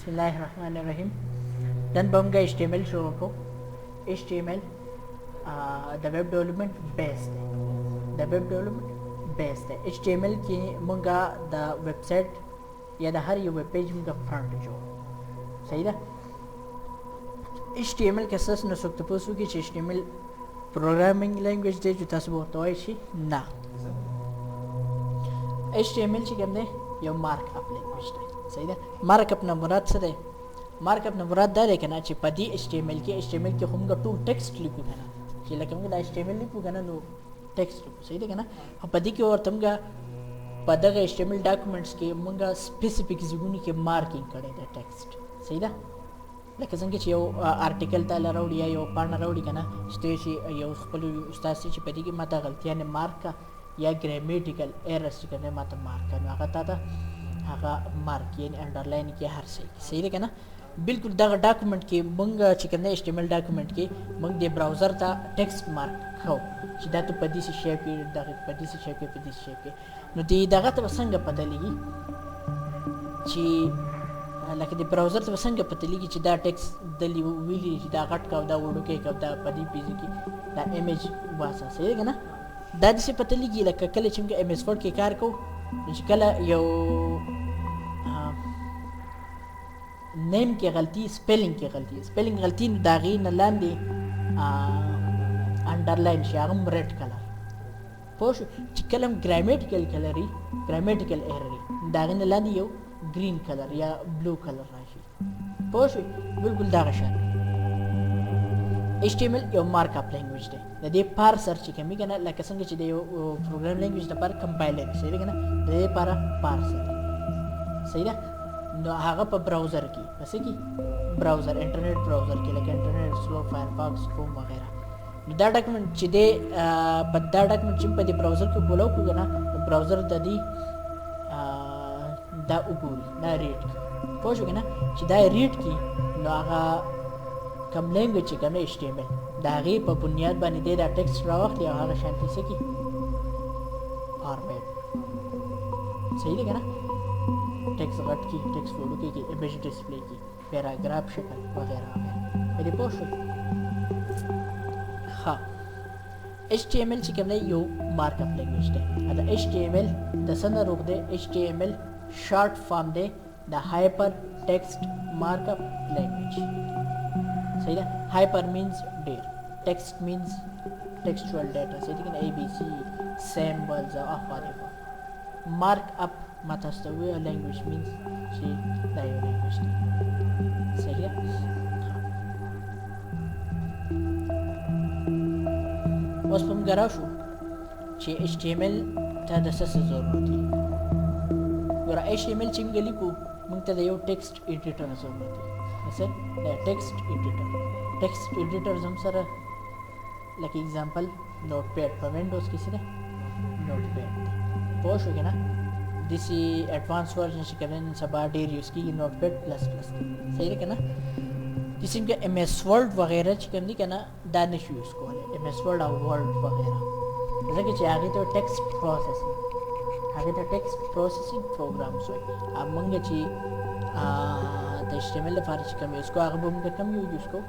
Bismillahirrahmanirrahim. Then bumga HTML show ko. HTML the web development base है. The web development base है. HTML की मंगा the website या the हर ये web page मंगा front जो सही है. HTML के साथ न सकते पोसु कि HTML programming language दे जो तास बहुत है शी ना. HTML ची क्या यो markup language है. सही है. markup ना मुराद से है. markup ना मुराद दार है कि ना ची पदी HTML की हम का टू text लिखू है ना. ची लगे हम का HTML लिखू है ना नो text लिखू. सही है कि ना. हम पदी के और तुम का पदा का HTML documents के मंगा specific जिगुनी के marking करे दा text. सही है. लगे संगे ची यो article ताला राउडी या यो पाना राउडी का ना स्टेशी यो स्कूल उस्ताद ची पदी की माता गलतियाँ ने mark का या grammatical errors करने माता mark करने आगा ताता आगा mark यानी underline किया हर सही है क्या ना. बिल्कुल दागा डॉक्यूमेंट के मंगा चिकन HTML डॉक्यूमेंट के मंग दे ब्राउज़र ता टेक्स्ट मार्क खाओ चिदा तो पदी से शेप के दागा पदी से शेप के नो दी दागा तो संग पता लगी ची लके दे ब्राउज़र तो संग पता लगी चिदा टेक्स्ट दली विली चिदा कट का दा वोडो के का दा पदी पीजी की दा इमेज वासा सही है ना. दादी से पता लगी लके कल चिमके MS Word के कार को कला यो नेम की गलती स्पेलिंग गलती दागी न लांदी अंडरलाइन शागम रेड कलर पोश चिकलम ग्रामेटिकल एरर दागी न लांदी यो ग्रीन कलर या ब्लू कलर राशि पोश बिल्कुल दागशान. HTML यो मार्कअप लैंग्वेज दे दे पार्सर चिकमी कना लाइक संग चिदे यो प्रोग्राम लैंग्वेज द पर कंपाइलर सही है ना दे पारा पार्सर सही है. नो हागा पर ब्राउज़र की वैसे की ब्राउज़र इंटरनेट ब्राउज़र के like internet explorer Firefox Chrome वगैरह दा डॉक्यूमेंट चिदे बद्दा डॉक्यूमेंट चिम पदी ब्राउज़र को बोलो को ना ब्राउज़र ददी दा उगुल ना रीड पोश हो ना चिदा रीड की नो हागा कम लैंग्वेज का ना HTML दागी पर बुनियाद बनी दे दा टेक्स्ट रावख या हागा शांति से की फॉर्मेट सही है ना. टेक्स्ट गट की टेक्स्ट फोटो की इमेज डिस्प्ले की पैराग्राफ शक्ल वगैरह मेरी पोस्ट हाँ HTML चिकन है यो मार्कअप लैंग्वेज है. अदा HTML दसना रोक दे HTML short form they the hyper text markup language सही है. Hyper means der text means textual data सही है. ABC symbols of markup متستوي language means شيء لا language صحيح. وصفهم قراشو شيء HTML تهذا سس ضروري ورا HTML چیم گلیکو منتدا یو टेक्स्ट एडिटर ضروري مثلا टेक्स्ट एडिटर हम सर लाइक एग्जांपल नोटपैड पर विंडोज किसी ने नोटपैड पोस्ट हो गया ना. दिस एडवांस वर्जन शिकन सबा डेर यूज़ की नोटपैड प्लस सही है ना. किसी के MS Word वगैरह चिकन दी ना दानिश यूज़ को MS Word और Word वगैरह जैसे कि आगे तो टेक्स्ट प्रोसेसिंग प्रोग्राम्स हो अब मंगे ची तो HTML फारिश कम यूज़ को आगे बुम कम यूज़ को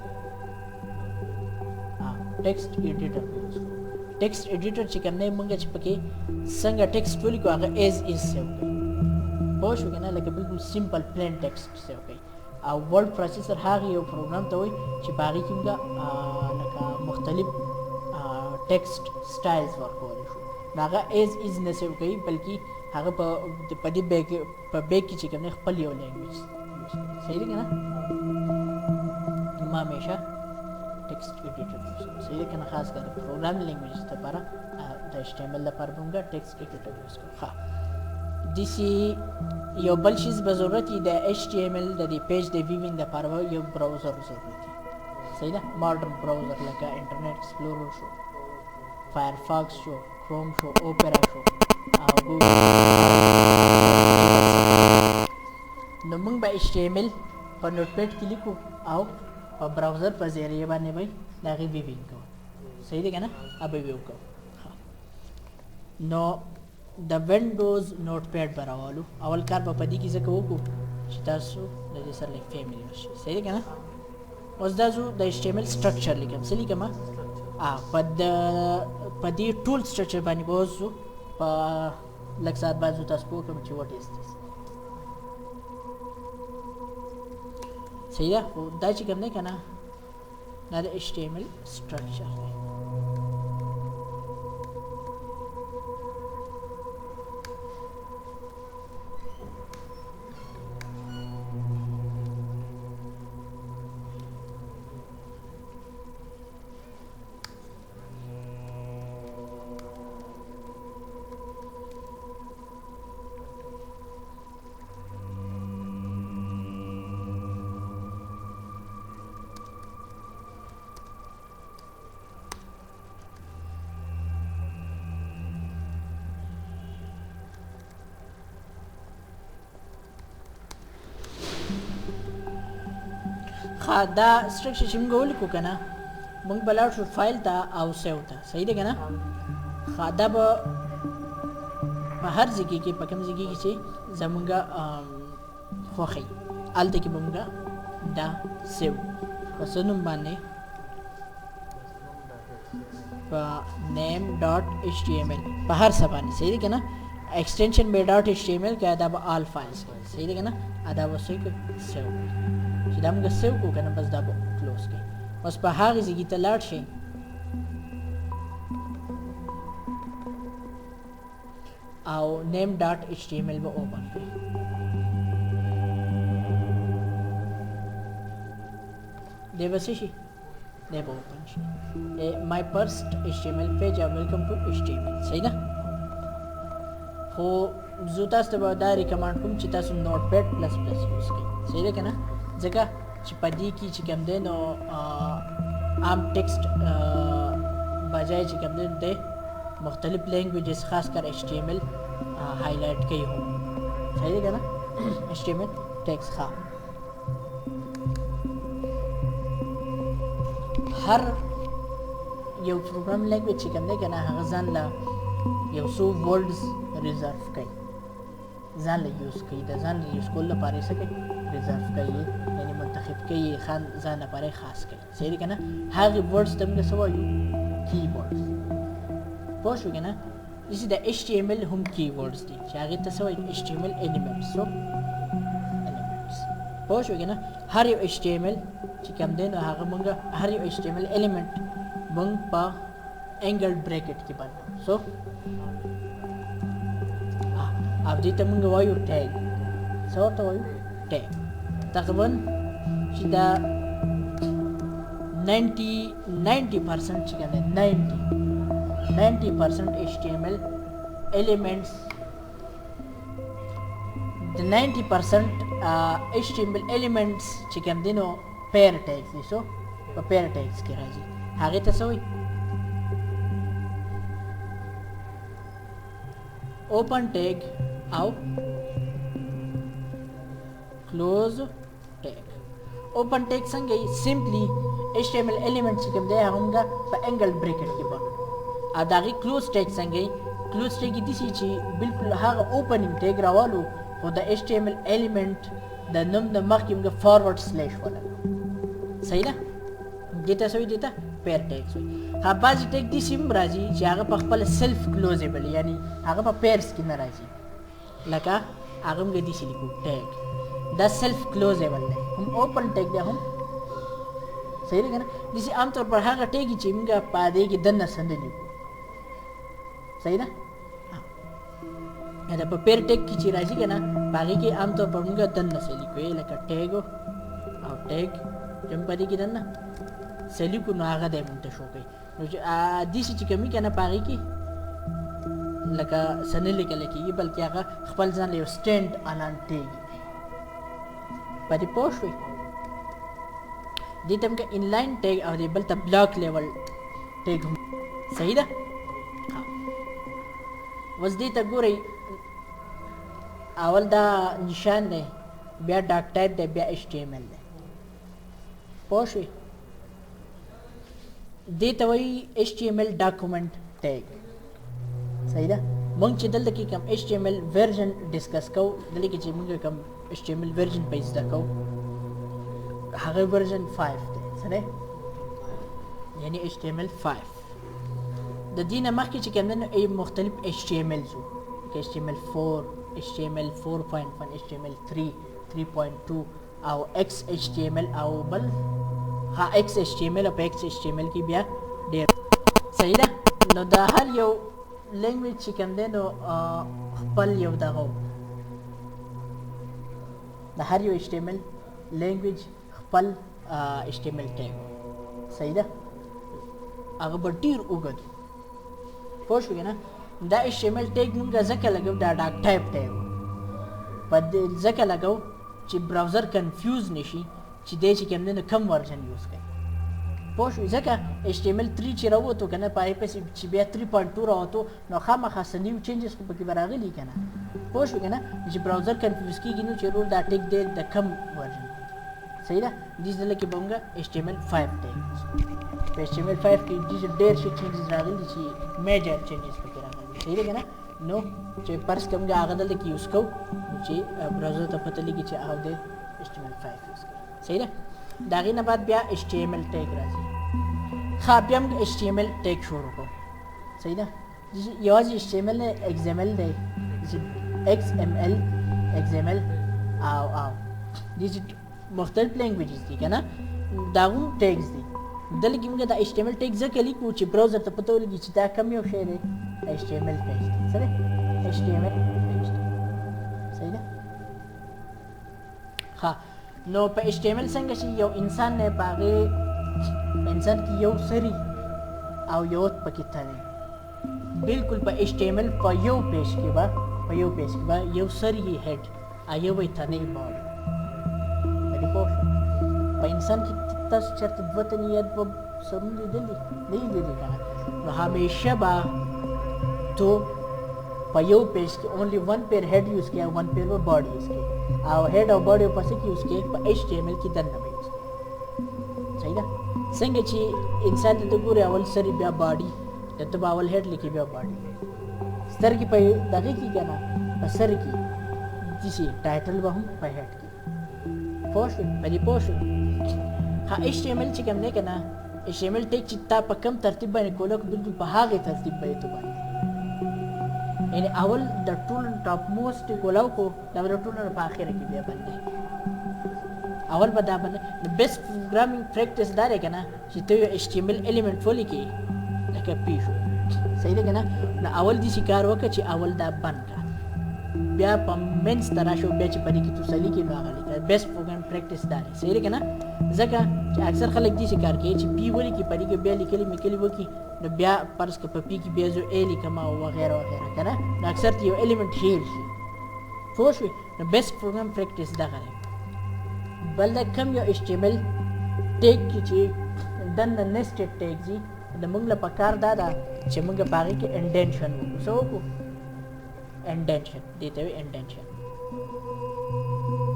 टेक्स्ट एडिटर चिकन ने मंगे चिपके संग टेक्स्ट बोली को आगे एज इज से हो गई पोश हो गया ना लेकिन बिल्कुल सिंपल प्लेन टेक्स्ट से हो गई. और वर्ड प्रोसेसर हागी यो प्रोग्राम तो वही चिपागी किंगा लका मुख्तलिफ टेक्स्ट स्टाइल्स वर्क हो रही हो नागा एज इज ने से हो गई बल्कि हागे पदी बेक की चिकन ने खपल यो लैंग्वेज सही है ना. हमेशा टेक्स्ट एडिटर सही है ना खास कर प्रोग्राम लैंग्वेज तो पारा द HTML पर बंगा टेक्स्ट एडिटर यूज़ को हाँ दिसी यो बल चीज़ बज़रूरत ही द HTML द पेज द व्यूइंग द पारा यो ब्राउज़र ज़रूरत है सही ना. मॉडर्न ब्राउज़र लगा इंटरनेट एक्सप्लोरर शो फायरफॉक्स शो क्रोम शो ओपेरा शो गूगल नमंग बा HTML पर नोटपैड क्लिक को आओ और ब्राउज़र पर ज़रिए बने भाई लागे व्यूइंग को सही है ना. अब व्यू को नो द विंडोज़ नोटपैड बरावालू अवल कार बपदी की से को چې تاسو د دې سره فیملی شي صحیح کنه اوس دا زو د HTML سټرکچر لیکم څه لیکم په دې ټول سټرکچر باندې بوزو په لږ ساعت بعد زو تاسو پوه کوم چې وات از دس صحیح ده خو دا چې کوم دی کنه دا د HTML سټرکچر دی دا سټرکچر چې موږ ولیکو کنه موږ به لاړ شو فایل ته او سیو ته صحیح دی کنه دا به په هر ځای کې په کوم ځای کې چې زمونږ خوښي هلته کې به موږ دا سیو په څه نوم باندې په name.html په هر څه باندې صحیح دی کنه ایکسټینشن به .html کې دا به آل فایلز کې صحیح دی کنه دا به سیو چې دا موږ سیو کو کنه بس دا به کلوز کړئ اوس په هغې ځای ته لاړ شئ او name.html به اوپن کړئ دی به څه شي دی به اوپن شي my first HTML page and welcome to HTML صحیح ده خو زه تاسو ته به دا ریکمنډ کوم چې تاسو نوټپیډ پلس پلس یوز کړئ صحیح ده که نه ځکه چې په دې کې چې کوم دی نو عام ټیکسټ بجای چې کوم دی د مختلف لینګویجز خاص کر HTML هایلایټ کوي هم صحیح دی که نه HTML ټیکس ښه هر یو پروګرام لینګویج چې کوم دی که نه هغه ځان له یو څو ورډز ریزرف کوي ځان له یوز کوي د ځان له یوز کولو لپاره یې څه کوي ریزرف کوي یعنی منتخب کوي خان ځان لپاره خاص کوي صحیح دی که نه هغې ورډز ته موږ څه وایو کی ورډز پوه شو که نه داسې د HTML هم کی ورډز دي چې هغې ته څه وایي HTML elements پوه شو که نه هر یو HTML چې کوم دی نو هغه موږ هر یو HTML element موږ په انګل بریکټ کې باندې سو अब دې ته موږ وایو ټیګ څه ورته وایو ټیګ تقریبا چې دا 90% چې کوم دی 90% HTML elements د 90% HTML elements چې کوم دی نو پیر ټیګز دي سو په پیر ټیګز کې راځي هغې ته څه وایي open tag او close tag open tag څنګه یې simply HTML element چې کوم دی هغه موږ په انګل بریکټ کې پکړو او د هغې close tag څنګه یې close tag یې داسې چې بلکل هغه opening tag راوالو خو د HTML element د نوم د مخکې موږ فارورډ سلیش ولګو صحیح ده دې ته څه وایي دې ته پیر ټیګز وایي ها بعضې ټیګ داسې هم راځي چې هغه په خپله سیلف کلوزیبل یعنی هغه په پیرس کې نه راځي لکه هغه موږ داسې لیکو ټیګ دا سیلف کلوزیبل دی هم اوپن ټیګ دی هم صحیح دی که نه داسې عام طور پر هغه ټیګ چې موږ په هغې کې دننه څه نه لیکو صحیح ده دا په پیر ټیګ کې چې راځي که نه په هغې کې عام طور پر موږ دننه څه لیکو لکه ټیګ او ټیګ چې موږ په دې کې دننه څه لیکو نو هغه دی موږ ته شو کوي نو چې داسې چې کوم وي که نه په هغې کې لکه څه نه لیکلی کېږي بلکې هغه خپل ځان له یو سټینډ الان ټیګ په دې پوه شوئ دې ته موږ انلاین ټیګ او دې بل ته بلاک لیول ټیګ هم صحیح ده اوس دې ته ګورئ اول دا نشان دی بیا ډاک ټایپ دی بیا HTML دی پوه شوئ دې ته وایي HTML ډاکومنټ ټیګ صحیح ده مونږ چې دلته کې کوم HTML ورژن ډسکس کوو دلته کې چې مونږ کوم HTML ورژن په زده کو هغه ورژن 5 دی سره یعنی HTML 5 د دې نه مخکې چې کوم نه مختلف HTML زو HTML 4 HTML 4.1 HTML 3 3.2 او XHTML او بل ها XHTML او XHTML کې بیا ډېر صحیح ده نو دا هر یو لینګویج چې کوم دی نو خپل یو دغه د هر یو HTML لینګویج خپل HTML ټیګ صحیح ده هغه به ډېر اوږد پوه شوې نه دا HTML ټیګ موږ ځکه لګو دا ډاک ټایپ ټیګ په دې ځکه لګو چې براوزر کنفیوز نشي چې دی چې کوم دی نو کم ورژن یوز کوي پوه شوې ځکه HTML 3 چې راووتو که نه په هغې پسې چې بیا 3.2 راوتو نو خامخا څه نیو چینجز خو پکې به راغلي که نه پوه شوې که نه چې براوزر کنفیوز کېږي نو چې رول دا ټیک دی د کم ورژن صحیح ده دې ځله کې به موږ HTML 5 ټیک په HTML 5 کې ډېر ښه چینجز راغلي چې میجر چینجز پکې راغلي صحیح ده که نه نو چې فرض کړه موږ هغه دلته کې یوز کوو چې براوزر ته پته لګي چې هغه د HTML 5 یوز کوي صحیح ده د هغې نه بعد بیا HTML ټیګ راځي ښه بیا موږ HTML ټیګ شروع کوو صحیح ده یوازې HTML نه XML دی XML XML او دې چې مختلف لینګویجز دي که نه دا هم ټیګز دي دلته کې موږ د HTML ټیګ ځکه لیکو چې براوزر ته پته ولګي چې دا کم یو شی دی HTML پیج دی څه دی HTML پیج دی صحیح ده ښه نو په HTML څنګه چې یو انسان نه په هغې په انسان کې یو سری او یو پکې تنې بلکل په HTML په یو پیج کې به یو سری هیډ او یو یې تنې باډي پدې پوه شو په انسان کې تاسو چېرته دوه تنې یا دوه سرونه لیدلي نه یې لیدلي که نه نو همیشه به تو په یو پیج کې اونلی ون پیر هیډ یوز کړي او ون پیر به باډي یوز کړي او هیډ او باډي په څه کې یوز کړي په HTML کې دننه به یوز کړي صحیح ده څنګه چې انسان ته ته ګورې اول سر بیا باډي ته به اول هیډ لیکي بیا باډي سترګې په دغې کې که نه په سر کې داسې ټایټل به هم په هیډ کې پوه شوې په دې پوه شوې ها HTML چې کوم دی که نه HTML ټیک چې تا په کم ترتیب باندې کولی بلکل په هغې ترتیب باندې تو باندې یعنی اول د ټول ټاپ موسټ کولاو کو دا د ټول په اخر کې بیا باندې اول به دا باندې د بیسټ پروګرامینګ پریکټس دا دی کنه چې ته یو HTML الیمنٹ ولیکې لکه پی شو صحیح ده کنه نو اول دې کار وکړه چې اول دا بند کړه بیا په منځ ته راشو بیا چې په دې کې تو صحیح کې نو هغه لیکه بیسټ پروګرام پریکټس دا دی صحیح ده کنه ځکه چې اکثر خلک دې کار کوي چې پی ولیکي په دې کې بیا لیکلي وکړي نو بیا فرض که په پی کې بیا زه ا لیکم او وغیره وغیره که نه نو اکثر یو الیمنټ هیر شي پوه شوې نو بیسټ پروګرام پریکټس دغه دی بل دا کم یو HTML ټیګ کې چې دننه نیسټډ ټیګ دي د موږ له پکار دا ده چې موږ په هغې کې انډینشن وکړو څه وکړو انډینشن دې ته وایي انډینشن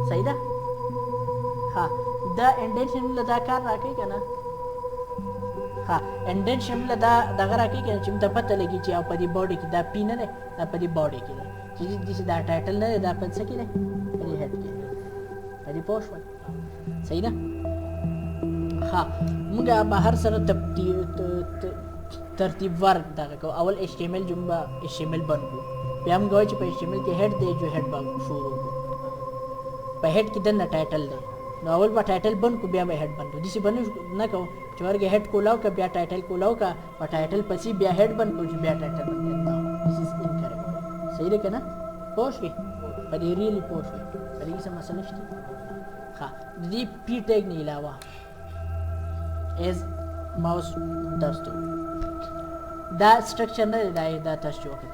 صحیح ده ها دا انډینشن له دا کار راکوي که نه ها انډینشن له دا دغه راکوي که نه چې موږ ته پته لګي چې او په دې باډي کې دا پی نه دی دا په دې باډي کې دی چې داسې دا ټایټل نه دی دا په څه کې دی په دې هیډ کې دی په دې پوه شول صحیح ده ها موږ به هر سره ترتیب وار دغه کوو اول HTML جمله HTML بند کړو بیا موږ وایو چې په HTML کې هیډ دی جو هیډ به شروع کړو په هیډ کې دننه ټایټل دی نو اول به ټایټل بند کړو بیا به هیډ بند کړو داسې به نه کوو چې ورګې هیډ کولاو که بیا ټایټل کولاو که په ټایټل پسې بیا هیډ بند کړو چې بیا ټایټل بند کړو دس از انکریکټ صحیح دی که نه پوه شوې په دې ریلي پوه شوې په دې کې څه مسله شته ښه د دې پی ټیګ نه علاوه ایز ماوس تاسو دا سټرکچر نه دی دا تاسو چې وکړئ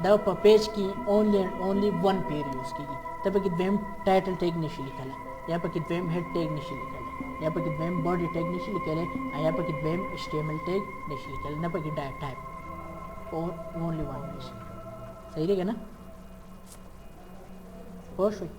دا په پیج کې اونلی ون پیر یوز کېږي ته پکې دویم ټایټل ټیګ نشي لیکلی یا پکې دویم هیډ ټیګ نشي لیکلی یا پکې دویم باډي ټیګ نشي لیکلی یا پکې دویم HTML ټیګ نشي لیکلی نه پکې ټایپ اونلی ون نشي صحیح دی که نه پوه شوئ